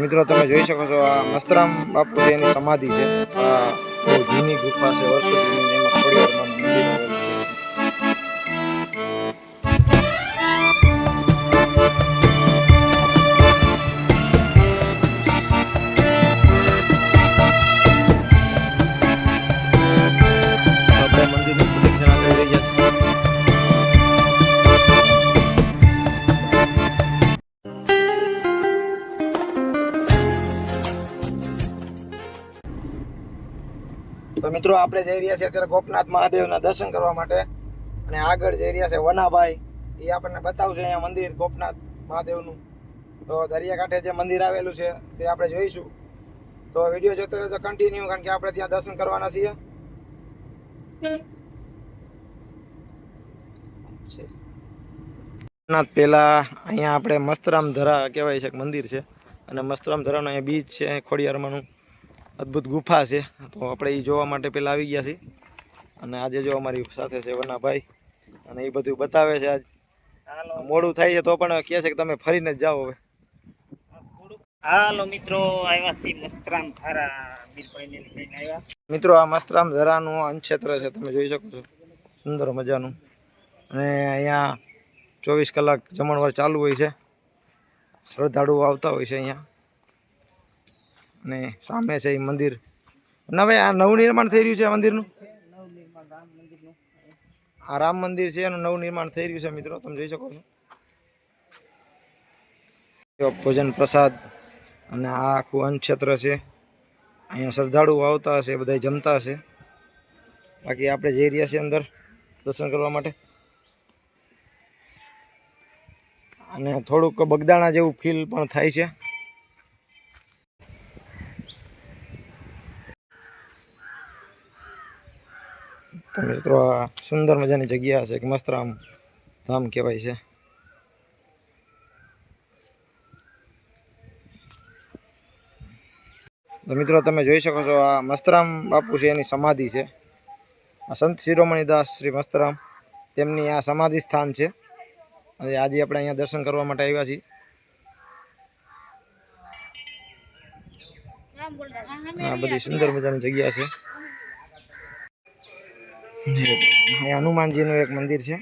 મિત્રો તમે જોઈ શકો છો આ મસ્તરામ બાપુ એની સમાધિ છે. આ બહુ જૂની ગુફા છે, વર્ષો જૂની. એમાં ખોડિયારમાં મંદિર આવેલું છે. આપણે મંદિરની પ્રદક્ષિણા કરી રહ્યા છીએ. તો મિત્રો આપણે જઈ રહ્યા છીએ અત્યારે ગોપનાથ મહાદેવના દર્શન કરવા માટે, અને આગળ જઈ રહ્યા છે વનાભાઈ. એ આપણને બતાવશે અહીંયા મંદિર ગોપનાથ મહાદેવનું. તો દરિયાકાંઠે જે મંદિર આવેલું છે તે આપણે જોઈશું. તો વિડીયો જોતો રહેજો કન્ટિન્યુ, કારણ કે આપણે ત્યાં દર્શન કરવાના છીએ. ગોપનાથ પહેલા અહીંયા આપણે મસ્તરામ ધરા કહેવાય છે, મંદિર છે. અને મસ્તરામ ધરાનો અહીંયા બીચ છે, ખોડિયારમાંનું અદ્ભુત ગુફા છે. તો આપણે એ જોવા માટે પહેલાં આવી ગયા છીએ. અને આજે જો અમારી સાથે છે વનાભાઈ, અને એ બધું બતાવે છે. આજ મોડું થાય છે તો પણ કહે છે કે તમે ફરીને જ જાઓ હવે. હાલો મિત્રો, આવ્યા છે મસ્તરામ ધરા. બીરભાઈને લઈને આવ્યા. મિત્રો આ મસ્તરામ ધરાનું અનક્ષેત્ર છે, તમે જોઈ શકો છો, સુંદર મજાનું. અને અહીંયા 24 કલાક જમણવાર ચાલુ હોય છે. શ્રદ્ધાળુઓ આવતા હોય છે અહીંયા. અને સામે છે એ મંદિર. ના ભાઈ, આ નવનિર્માણ થઈ રહ્યું છે આ મંદિરનું. આ રામ મંદિર છે, એનું નવનિર્માણ થઈ રહ્યું છે મિત્રો, તમે જોઈ શકો છો. ભોજન પ્રસાદ અને આ આખું અન્નક્ષેત્ર છે. અહીંયા શ્રદ્ધાળુઓ આવતા હશે, બધા જમતા હશે. બાકી આપણે જઈ રહ્યા છીએ અંદર દર્શન કરવા માટે. અને થોડુંક બગદાણા જેવું ફીલ પણ થાય છે. તો મિત્રો આ સુંદર મજાની જગ્યા છે કે મસ્તરામ ધામ કહેવાય છે. તો મિત્રો તમે જોઈ શકો છો આ મસ્તરામ બાપુ છે, એની સમાધિ છે. આ સંત શિરોમણી દાસ શ્રી મસ્તરામ, તેમની આ સમાધિ સ્થાન છે. અને આજે આપણે અહીંયા દર્શન કરવા માટે આવ્યા છીએ. આ બધી સુંદર મજાની જગ્યા છે. અહીંયા હનુમાનજીનું એક મંદિર છે.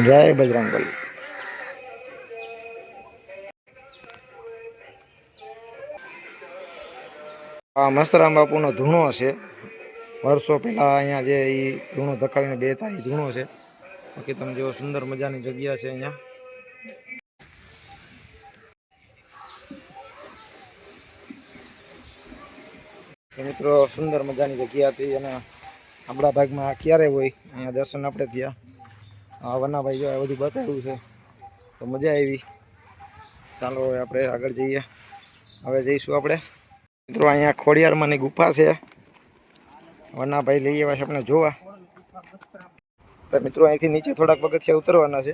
જય બજરંગબલી. આ મસ્તરામ બાપુનો ધૂણો છે. વર્ષો પહેલાં અહીંયા જે એ ધૂણો ધકાવીને બેતા એ ધૂણો છે. બાકી તમે જેવો સુંદર મજાની જગ્યા છે અહીંયા. મિત્રો સુંદર મજાની જગ્યા હતી. અને આપણા ભાગમાં ક્યારે હોય અહીંયા દર્શન આપણે થયા. વનાભાઈ જો બધું બતાવ્યું છે, તો મજા આવી. ચાલો હવે આપણે આગળ જઈએ. હવે જઈશું આપણે મિત્રો અહીંયા ખોડિયારમાંની ગુફા છે. વનાભાઈ લઈ આવ્યા છે આપણે જોવા. તો મિત્રો અહીંથી નીચે થોડાક પગથિયા ઉતરવાના છે.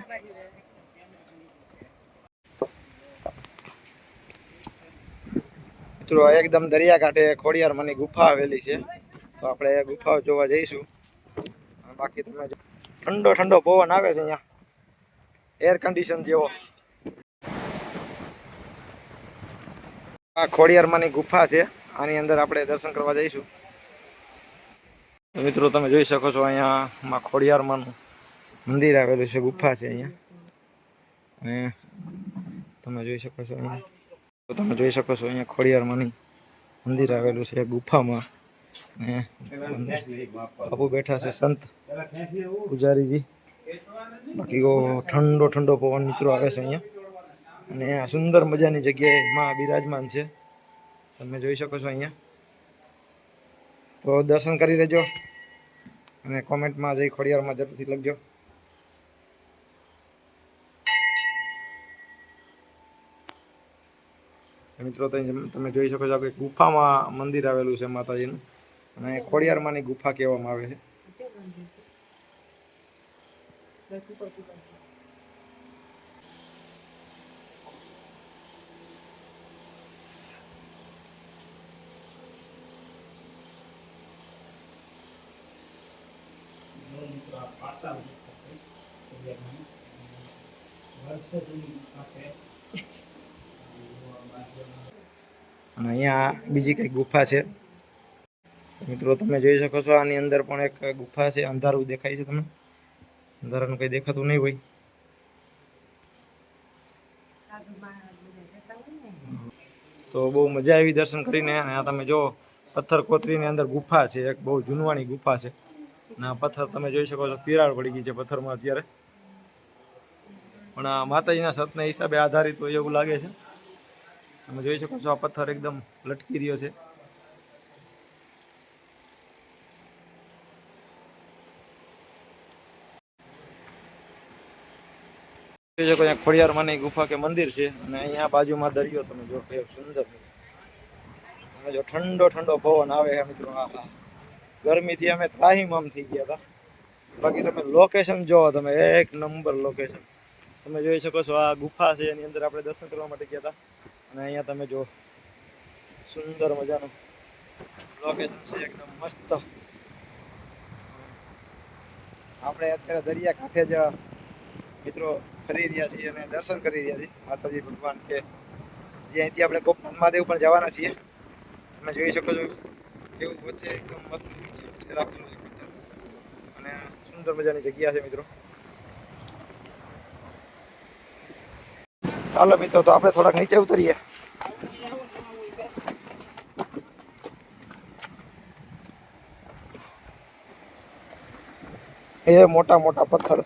મિત્રો એકદમ દરિયાકાંઠે ખોડિયારમાંની ગુફા આવેલી છે. તો આપણે ગુફાઓ જોવા જઈશું. બાકી તમે ઠંડો ઠંડો પવન આવે છે અહીંયા, એર કન્ડિશન જેવો. આ ખોડિયારમાંની ગુફા છે, આની અંદર આપણે દર્શન કરવા જઈશું. મિત્રો તમે જોઈ શકો છો અહીંયા ખોડિયારમાંનું મંદિર આવેલું છે, ગુફા છે અહીંયા. અને તમે જોઈ શકો છો અહીંયા, તો તમે જોઈ શકો છો અહીંયા ખોડિયારમાંની મંદિર આવેલું છે ગુફામાં. ને બાપુ બેઠા છે, સંત પૂજારીજી. બાકી ઠંડો ઠંડો પવન મિત્રો આવે છે અહીંયા. અને આ સુંદર મજાની જગ્યાએ માં બિરાજમાન છે, તમે જોઈ શકો છો અહીંયા. તો દર્શન કરી લેજો અને કોમેન્ટમાં જઈ ખોડિયારમાં જરૂરથી લખજો. મિત્રો તમે જોઈ શકો છો કે ગુફામાં મંદિર આવેલું છે માતાજીનું, અને ખોડિયારમાંની ગુફા કહેવામાં આવે છે. અને અહીંયા બીજી કંઈક ગુફા છે. મિત્રો તમે જોઈ શકો છો આની અંદર પણ એક ગુફા છે. અંધારું દેખાય છે તમને? અંધારાનું કંઈ દેખાતું નહીં હોય. તો બહુ મજા આવી દર્શન કરીને. અને આ તમે જો પથ્થર કોતરીની અંદર ગુફા છે, એક બહુ જૂનવાણી ગુફા છે. અને આ પથ્થર તમે જોઈ શકો છો, તિરાડ પડી ગઈ છે પથ્થરમાં અત્યારે. પણ આ માતાજીના સતના હિસાબે આધારિત હોય એવું લાગે છે. તમે જોઈ શકો છો આ પથ્થર એકદમ લટકી રહ્યો છે. જોઈ શકો અહીંયા ખોડિયાર માની ગુફા કે મંદિર છે. અને અહીંયા બાજુમાં દરિયો તમે જો કેવો સુંદર. તમે જો ઠંડો ઠંડો પવન આવે છે મિત્રો. હા, ગરમીથી અમે ત્રાહીમામ થઈ ગયા હતા. બાકી તમે લોકેશન જોવો, તમે એક નંબર લોકેશન. તમે જોઈ શકો છો આ ગુફા છે, એની અંદર આપણે દર્શન કરવા માટે ગયા હતા. અને અહીંયા તમે જો સુંદર મજાનું લોકેશન છે, એકદમ મસ્ત. આપણે અત્યારે દરિયા કાંઠે જ મિત્રો ફરી રહ્યા છીએ અને દર્શન કરી રહ્યા છીએ માતાજી ભગવાન કે જે અહીંથી આપણે ગોપનાથ મહાદેવ પણ જવાના છીએ. તમે જોઈ શકો છો કેવું વચ્ચે એકદમ મસ્ત વચ્ચે રાખેલું છે પથ્થર. અને સુંદર મજાની જગ્યા છે મિત્રો. ચાલો મિત્રો, તો આપણે થોડાક નીચે ઉતરીએ. એ મોટા મોટા પથ્થર.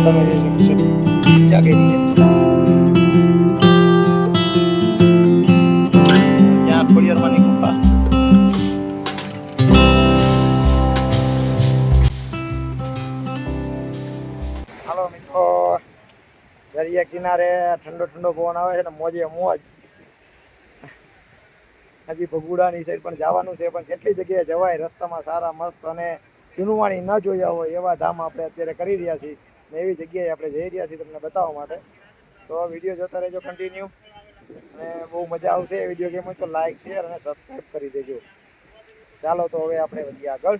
તમે જોઈ શકો છો જાગી છે. ત્યાં ખોડિયારમાંની ગુફા. હાલો મિત્રો, દરિયા કિનારે ઠંડો ઠંડો પવન આવે છે ને મોજે મોજ. હજી ભગુડાની સાઈડ પણ જવાનું છે, પણ કેટલી જગ્યાએ જવાય. રસ્તામાં સારા મસ્ત અને જૂનવાણી ન જોયા હોય એવા ધામ આપણે અત્યારે કરી રહ્યા છીએ. ને એવી જગ્યાએ આપણે જઈ રહ્યા છીએ તમને બતાવવા માટે. તો વિડીયો જોતા રહેજો કન્ટિન્યુ, અને બહુ મજા આવશે. વિડીયો ગમે તો લાઈક, શેર અને સબસ્ક્રાઈબ કરી દેજો. ચાલો તો હવે આપણે વધીએ આગળ.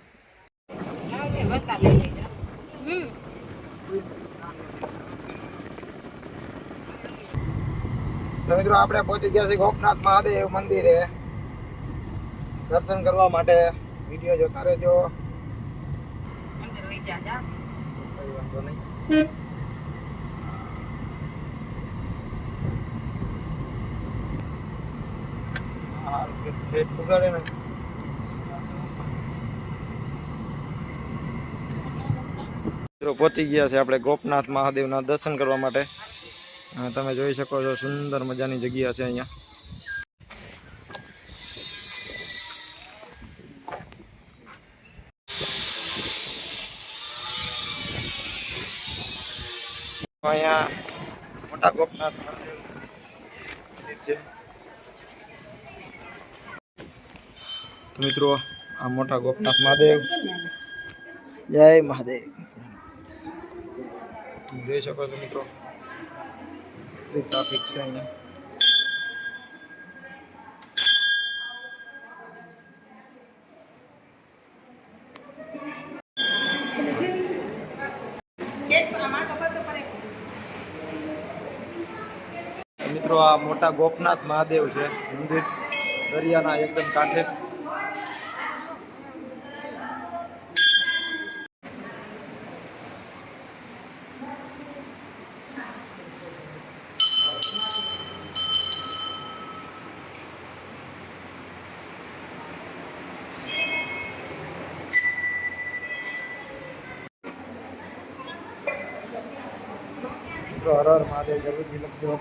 તો મિત્રો આપણે પહોંચી ગયા છીએ ગોપનાથ મહાદેવ મંદિરે દર્શન કરવા માટે. વિડીયો જોતા રહેજો. વાંધો નહીં. પહોંચી ગયા છે આપણે ગોપનાથ મહાદેવના દર્શન કરવા માટે. તમે જોઈ શકો છો સુંદર મજાની જગ્યા છે અહીંયા. અહીંયા મોટા ગોપનાથ મંદિર છે. તો મિત્રો આ મોટા ગોપનાથ મહાદેવ. જય મહાદેવ. જોઈ શકો છો મિત્રો ટ્રાફિક છે અહીંયા. મિત્રો આ મોટા ગોપનાથ મહાદેવ છે મંદિર, દરિયાના એકદમ કાંઠે. હર હર મહાદેવ જરૂરથી લખજો.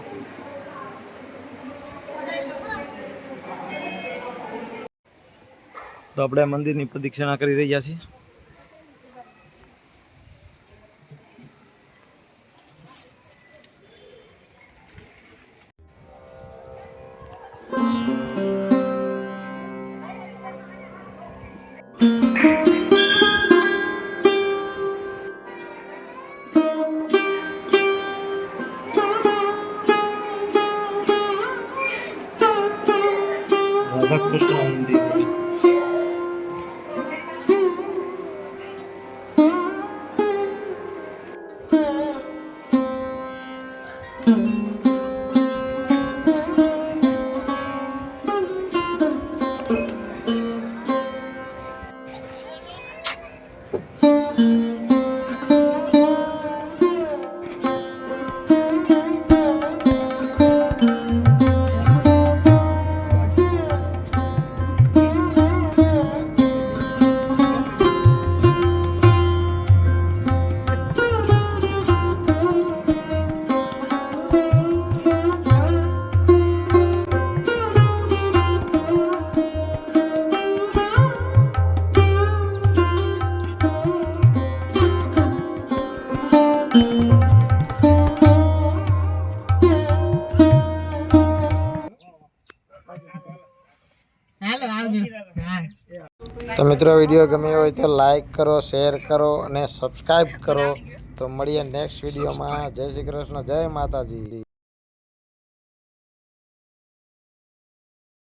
તો આપણે મંદિરની પ્રદક્ષિણા કરી રહ્યા છીએ. રાધા કૃષ્ણ મંદિર. તો મિત્રો વિડીયો ગમ્યો હોય તો લાઈક કરો, શેર કરો અને સબસ્ક્રાઈબ કરો. તો મળીએ નેક્સ્ટ વિડીયોમાં. જય શ્રી કૃષ્ણ, જય માતાજી.